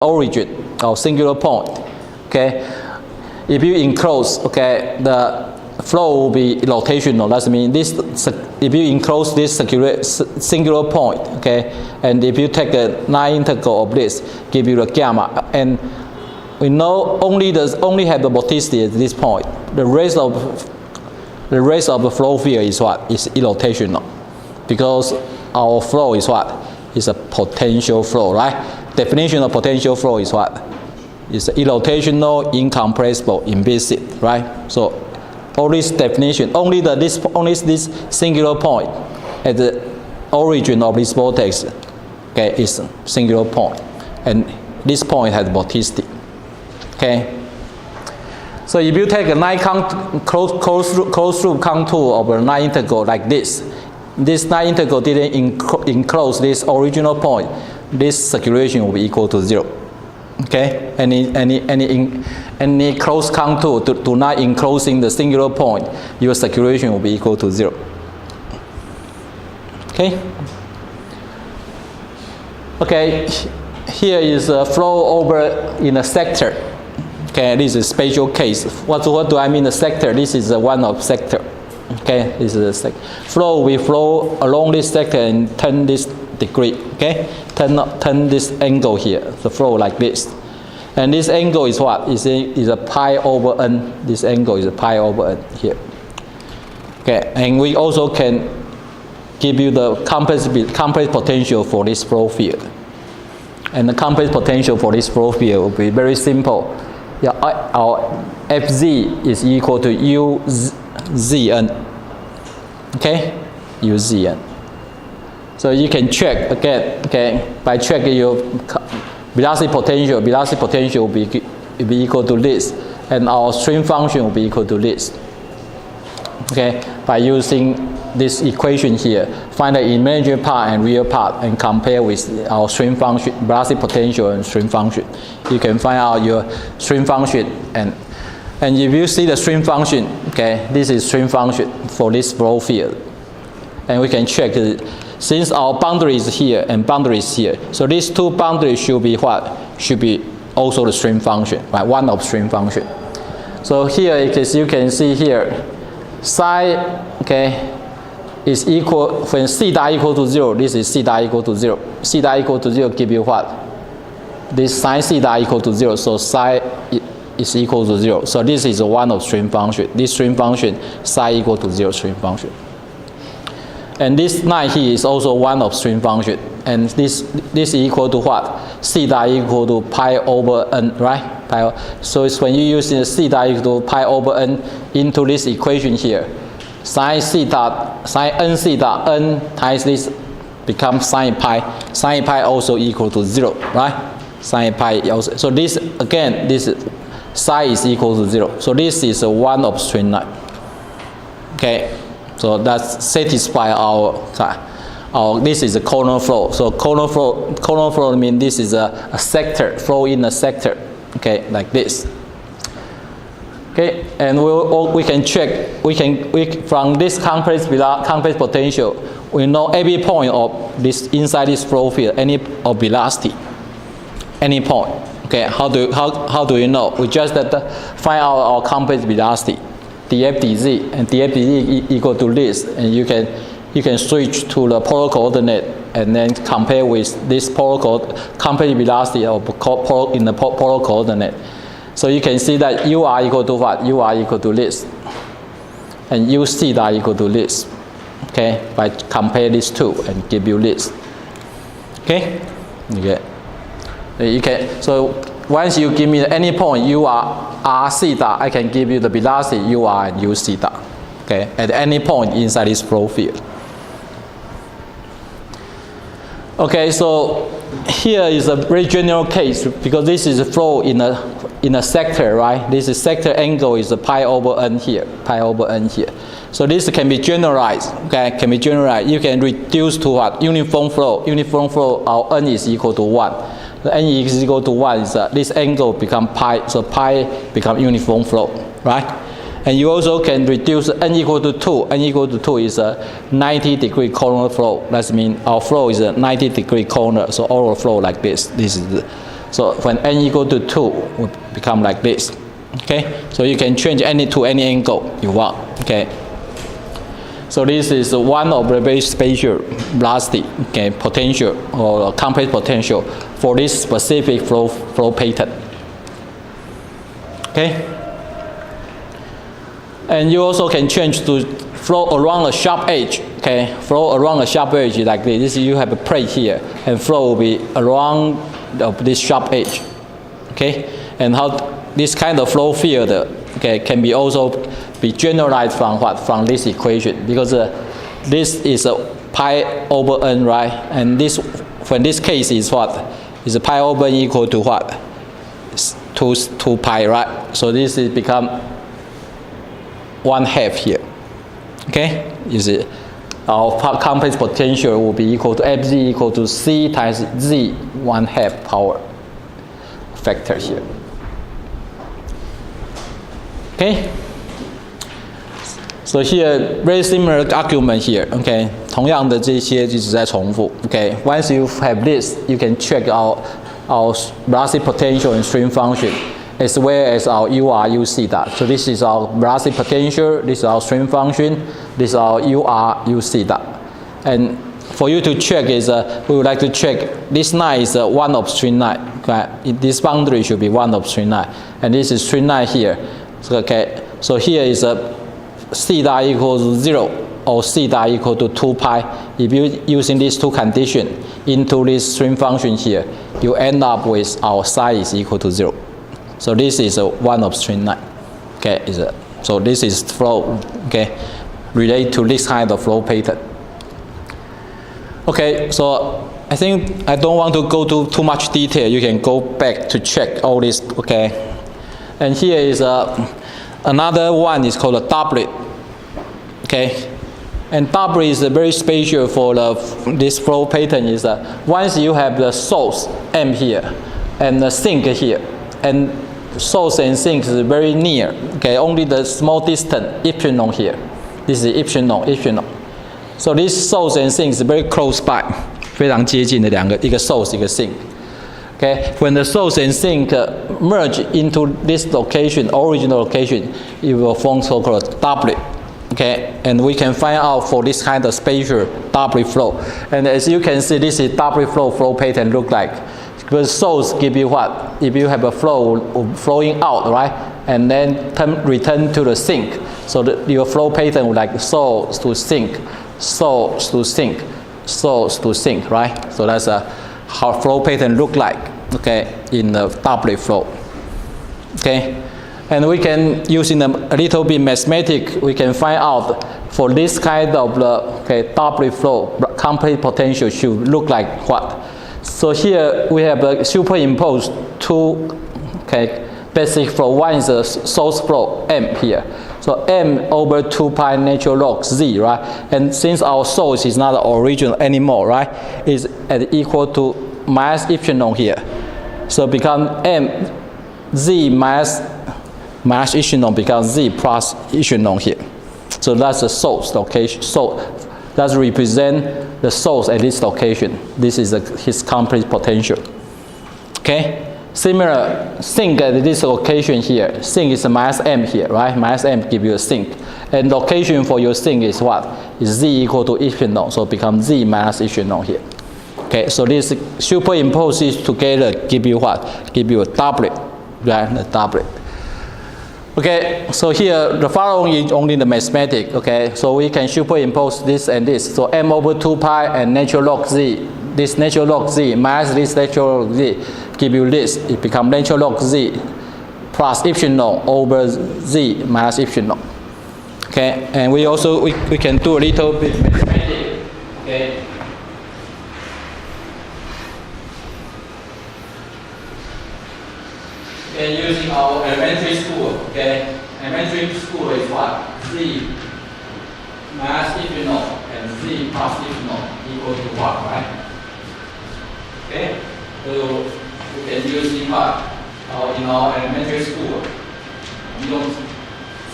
origin or singular point. Okay, if you enclose, okay, the flow will be rotational. That means this, if you enclose this singular point, okay, and if you take a line integral of this, give you the gamma, and we know only have the vorticity at this point. The rest of the flow field is what? Is irrotational, because our flow is what? Is a potential flow, right? Definition of potential flow is what? Is irrotational, incompressible, implicit, right? So all this definition, only this singular point at the origin of this vortex, okay, is a singular point, and this point has vorticity. Okay. So if you take a line closed loop contour of a line integral like this line integral didn't enclose this original point, this circulation will be equal to 0. Okay. Any closed contour do not enclosing the singular point, your circulation will be equal to 0. Okay. Okay. Here is a flow over in a sector. Okay, this is a special case. What do I mean the sector? This is one of sector. Okay, this is a sector. Flow, we flow along this sector and turn this degree. Okay, turn this angle here. The flow like this, and this angle is what? Is a pi over n. This angle is a pi over n here. Okay, and we also can give you the complex potential for this flow field, and the complex potential for this flow field will be very simple. Yeah, our Fz is equal to Uzn. Okay, Uzn. So you can check again. Okay, by checking your velocity potential will be equal to this, and our stream function will be equal to this. Okay, by using this equation here, find the imaginary part and real part and compare with our stream function, velocity potential and stream function. You can find out your stream function, and if you see the stream function, okay, this is stream function for this flow field, and we can check it. Since our boundary is here and boundary is here, so these two boundaries should be what? Should be also the stream function, right? One of stream function. So here, as you can see here, psi, okay, is equal, when theta equal to 0, this is theta equal to 0. Theta equal to 0 give you what? This sine theta equal to 0, so psi is equal to 0. So this is one of stream function. This stream function, psi equal to 0 stream function. And this line here is also one of stream function. And this is equal to what? Theta equal to pi over n, right? So it's when you use the theta equal to pi over n into this equation here. Sine theta, sine n theta, n times this becomes sine pi. Sine pi also equal to 0, right? Sine pi also. So this, again, this psi is equal to 0. So this is a one of stream line. Okay, so that satisfies our this is a corner flow. So corner flow means this is a sector, flow in a sector. Okay, like this. Okay, and we can check. From this complex potential, we know every point of this inside this flow field, any of velocity, any point. Okay, how do we know? We just find out our complex velocity, df dz, and df dz equal to this, and you can switch to the polar coordinate and then compare with this complex velocity of in the polar coordinate. So you can see that u r equal to what? U r equal to this, and u theta equal to this. Okay, by compare these two and give you this. Okay, you can. So once you give me any point u r theta, I can give you the velocity u r and u theta. Okay, at any point inside this flow field. Okay, so here is a very general case because this is a flow in a sector, right? This is sector angle is a pi over n here, pi over n here. So this can be generalized, okay? Can be generalized. You can reduce to what? Uniform flow. Uniform flow, our n is equal to 1. The n is equal to 1 is this angle become pi, so pi become uniform flow, right? And you also can reduce n equal to 2. N equal to 2 is a 90-degree corner flow. That means our flow is a 90-degree corner, so all flow like this. This is So when n equal to 2, will become like this. Okay, so you can change to any angle you want. Okay, so this is one of the very special velocity, okay, potential or compressed potential for this specific flow pattern. Okay, and you also can change to flow around a sharp edge. Okay, flow around a sharp edge like this. You have a plate here, and flow will be around this sharp edge. Okay, and how this kind of flow field, okay, can be also be generalized from what? From this equation, because this is a pi over n, right? And this, when this case is what? Is a pi over n equal to what? 2 pi, right? So this is become 1/2 here. Okay, is it? Our compressed potential will be equal to Fz equal to C times Z 1/2 power factor here. Okay, so here very similar argument here. Okay, 同样的这些一直在重复。Okay, once you have this, you can check our velocity potential and stream function, as well as our UR, UC dot. So this is our velocity potential, this is our stream function, this is our UR, UC dot. And for you to check is, we would like to check this line is 1 of string line. Okay, this boundary should be 1 of string line, and this is string line here. So, okay, so here is a C dot equals to 0 or C dot equal to 2 pi. If you using these two conditions into this stream function here, you end up with our psi is equal to 0. So this is a 1 of string line. Okay, so this is flow. Okay, relate to this kind of flow pattern. Okay, so I think I don't want to go to too much detail. You can go back to check all this. Okay, and here is another one is called a doublet. Okay, and doublet is very special for this flow pattern. Is once you have the source M here and the sink here, and source and sink is very near. Okay, only the small distance epsilon here. This is epsilon. So this source and sink is very close by, 非常接近的两个，一个 source 一个 sink. Okay, when the source and sink merge into this location, original location, it will form so-called doublet. Okay, and we can find out for this kind of spatial doublet flow. And as you can see, this is doublet flow pattern look like. Because source give you what? If you have a flow flowing out, right, and then return to the sink, so your flow pattern would like source to sink, source to sink, source to sink, right? So that's how flow pattern look like. Okay, in the doublet flow. Okay, and we can using a little bit mathematics, we can find out for this kind of doublet flow, compressed potential should look like what? So here we have superimposed two basic flow. One is the source flow M here. So M over 2 pi natural log Z, right? And since our source is not the original anymore, right? Is equal to minus epsilon here. So become M Z minus epsilon becomes Z plus epsilon here. So that's the source location. So that represent the source at this location. This is his compressed potential. Okay. Similar sink at this location here. Sink is a minus M here, right? Minus M give you a sink. And location for your sink is what? Is Z equal to epsilon. So become Z minus epsilon here. Okay, so this superimposes together give you what? Give you a doublet, right? A doublet. Okay, so here the following is only the mathematics. Okay, so we can superimpose this and this. So M over 2 pi and natural log Z. This natural log Z minus this natural log Z give you this. It becomes natural log Z plus epsilon over Z minus epsilon. Okay, and we also we can do a little bit mathematics. Okay. And using our elementary school, okay? Elementary school is what? Z minus epsilon and Z plus epsilon equal to what, right? Okay? So we can use in what? In our elementary school, 用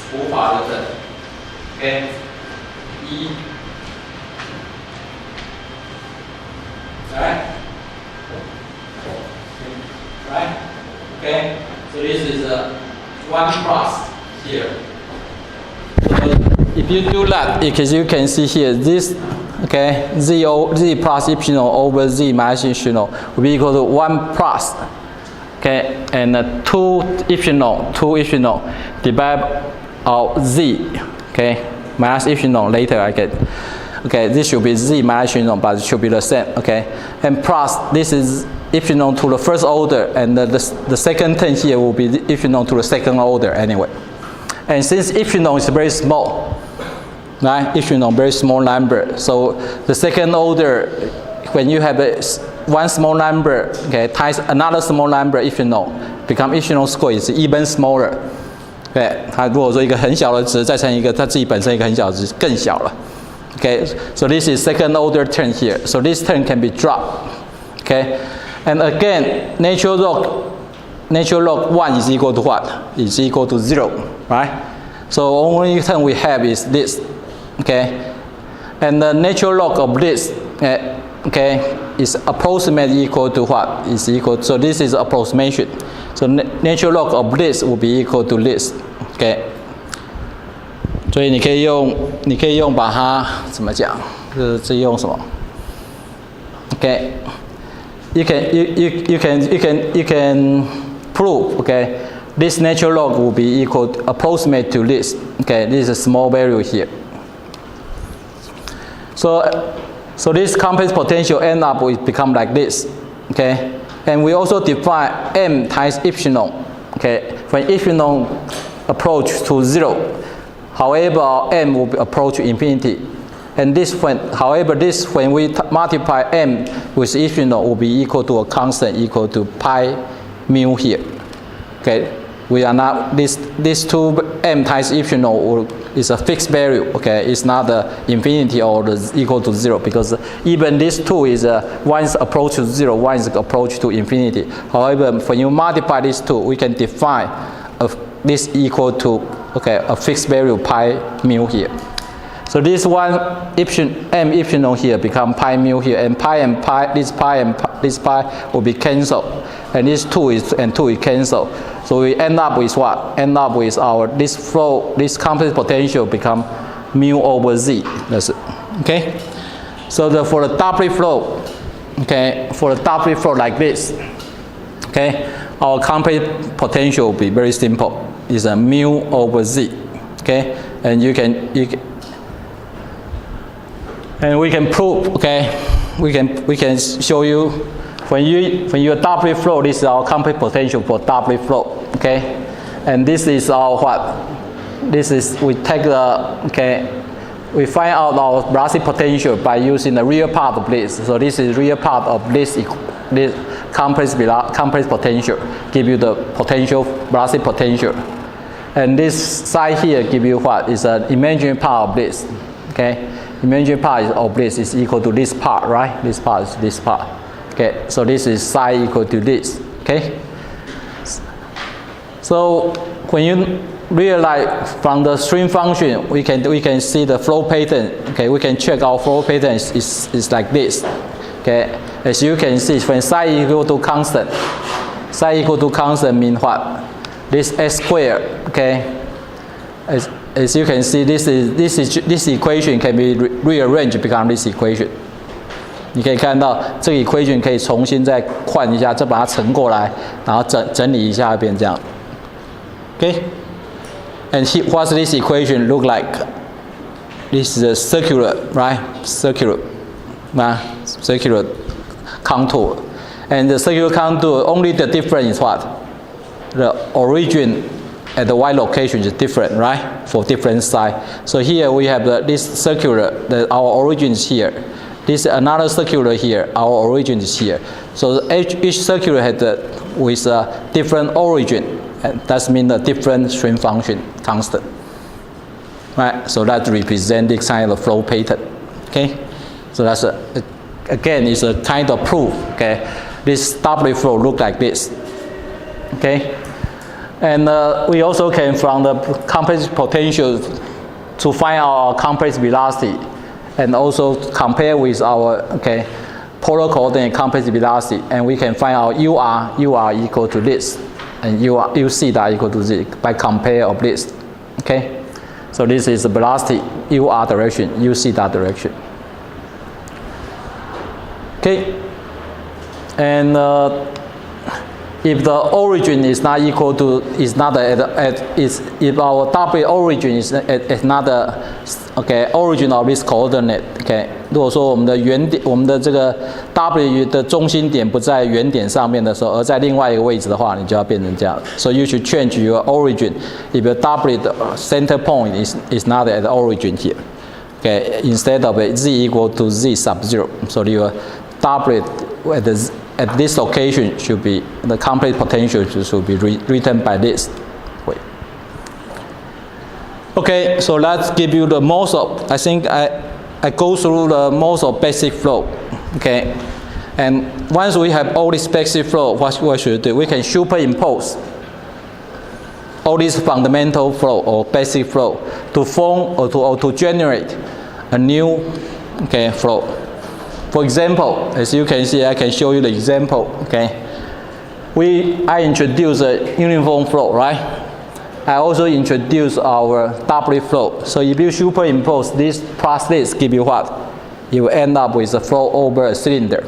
除法的等 ，okay? 1 right? right? Okay, so this is one plus here. So if you do that, because you can see here, this, okay, z plus epsilon over z minus epsilon will be equal to 1 plus, okay, and 2 epsilon divided by z, okay, minus epsilon later I get. Okay, this should be z minus epsilon, but it should be the same, okay, and plus this is epsilon to the first order, and the second term here will be epsilon to the second order anyway. And since epsilon is very small, right? Epsilon very small number, so the second order, when you have one small number, okay, times another small number epsilon, become epsilon square is even smaller. 对，它如果说一个很小的值再乘一个它自己本身一个很小的值更小了。Okay, so this is second order term here. So this term can be dropped. Okay, and again, natural log 1 is equal to what? Is equal to 0, right? So only term we have is this. Okay, and the natural log of this, okay, is approximately equal to what? Is equal. So this is approximation. So natural log of this will be equal to this. Okay. 所以你可以用把它怎么讲？这用什么 ？Okay, you can prove, okay, this natural log will be equal to, approximate to this. Okay, this is a small value here. So this complex potential end up will become like this. Okay, and we also define m times epsilon. Okay, when epsilon approach to 0. However, m will approach infinity, and this when we multiply m with epsilon will be equal to a constant equal to pi mu here. Okay, we are not this 2 m times epsilon is a fixed value. Okay, it's not infinity or equal to 0 because even this 2 is one is approach to 0, one is approach to infinity. However, when you multiply these two, we can define this equal to, okay, a fixed value pi mu here. So this one m epsilon here become pi mu here, and this pi will be cancelled, and this 2 is cancelled. So we end up with what? End up with this complex potential become mu over z. That's it. Okay. So for the doublet flow, okay, for the doublet flow like this, okay, our complex potential will be very simple. Is a mu over z, okay, and and we can prove, okay, we can show you when you doublet flow, this is our complex potential for doublet flow, okay, and this is our what? This is we take we find out our velocity potential by using the real part of this. So this is real part of this complex potential, give you the potential velocity potential. And this side here give you what is an imaginary part of this. Okay, imaginary part of this is equal to this part, right? This part is this part. Okay, so this is psi equal to this. Okay. So when you realize from the stream function, we can see the flow pattern. Okay, we can check our flow pattern is like this. Okay, as you can see, when psi equal to constant, mean what? This s squared, okay. As you can see, this equation can be rearranged become this equation. 你可以看到这个 equation 可以重新再换一下，再把它乘过来，然后整理一下，变这样。Okay. And what's this equation look like? This is a circular, right? Circular contour. And the circular contour, only the difference is what? The origin at the y location is different, right? For different size. So here we have this circular, our origin is here. This another circular here, our origin is here. So each circular has with a different origin, and that means a different stream function constant. Right? So that represents this kind of flow pattern. Okay? So that's again is a kind of proof. Okay? This doublet flow look like this. Okay? And we also can from the complex potential to find our complex velocity, and also compare with our polar coordinate compass velocity, and we can find out ur equal to this, and uc dot equal to this by compare of this. Okay, so this is the velocity ur direction, uc dot direction. Okay, and if the origin is not equal to, is not if our W origin is not okay origin of this coordinate, okay， 如果说我们的原点，我们的这个 W 的中心点不在原点上面的时候，而在另外一个位置的话，你就要变成这样。So you should change your origin if your W center point is not at the origin here. Okay, instead of z equal to z sub 0, so your W at this location should be, the complete potential should be written by this way. Okay, so let's give you the most of, I think I go through the most of basic flow. Okay, and once we have all this basic flow, what should we do? We can superimpose all this fundamental flow or basic flow to form or to generate a new, okay, flow. For example, as you can see, I can show you the example. Okay, I introduce a uniform flow, right? I also introduce our W flow. So if you superimpose this plus this, give you what? You will end up with a flow over a cylinder.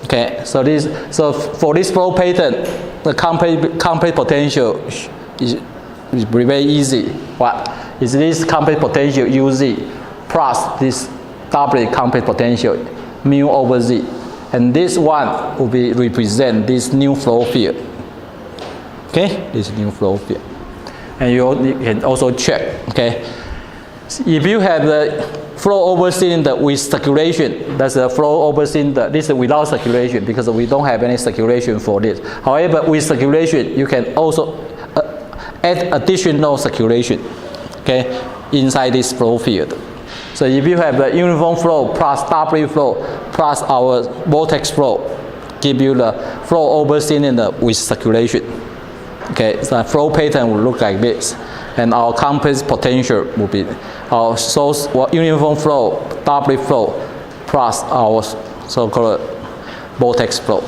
Okay, so for this flow pattern, the complete potential is very easy. What is this complete potential UZ plus this W complete potential mu over z, and this one will be represent this new flow field. Okay, this new flow field, and you can also check. Okay, if you have the flow over cylinder with circulation, that's a flow over cylinder. This is without circulation because we don't have any circulation for this. However, with circulation, you can also add additional circulation. Okay, inside this flow field. So if you have the uniform flow plus W flow plus our vortex flow, give you the flow over cylinder with circulation. Okay, so the flow pattern will look like this, and our complete potential will be our source uniform flow, W flow plus our so-called vortex flow.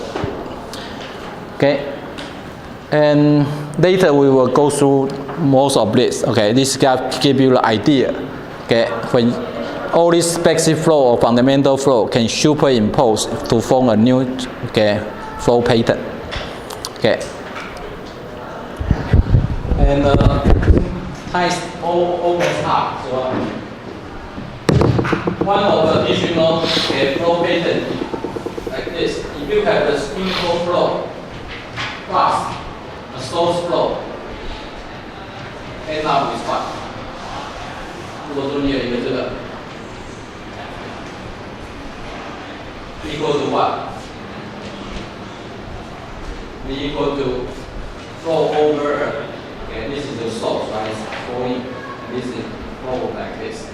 Okay, and later we will go through most of this. Okay, this give you the idea. Okay, when all this basic flow or fundamental flow can superimpose to form a new, okay, flow pattern. Okay, and time is almost up. So one of the additional, okay, flow pattern like this. If you have the uniform flow plus a source flow, end up with what? 如果说你有一个这个 equal to what? We equal to flow over. Okay, this is the source, right? It's flowing, and this is flow like this.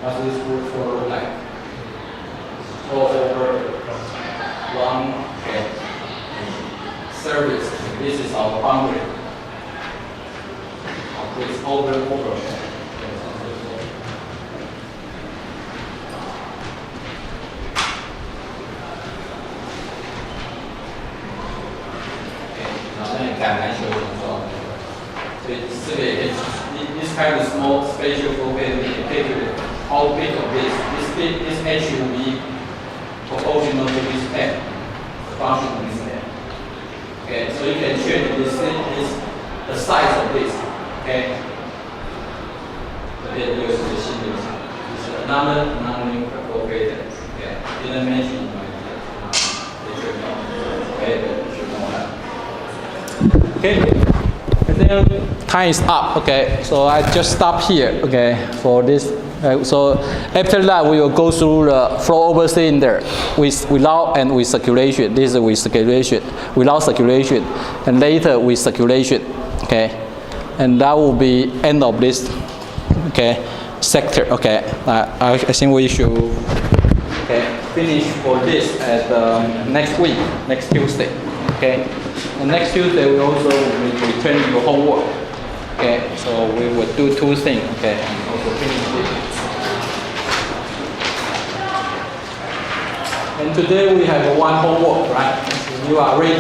What does this flow look like? Flow over one, okay, surface. This is our boundary. It's over. Okay, now then I can show you as well. So this kind of small spatial flow pattern, how big of this H will be proportional to this M, the function of this M. Okay, so you can change the size of this. Okay, so here goes the simulation. This is another non-linear flow pattern. Okay, didn't mention in my lecture notes. Okay, but you should know that. Okay. And then time is up. Okay, so I just stop here. Okay, for this. So after that, we will go through the flow over cylinder without and with circulation. This is with circulation, without circulation, and later with circulation. Okay, and that will be end of this. Okay, sector. Okay, I think we should. Okay. finish for this at next week, next Tuesday. Okay. And next Tuesday we also will return your homework. Okay. So we will do 2 things. Okay. And also finish this. And today we have 1 homework, right? You are ready.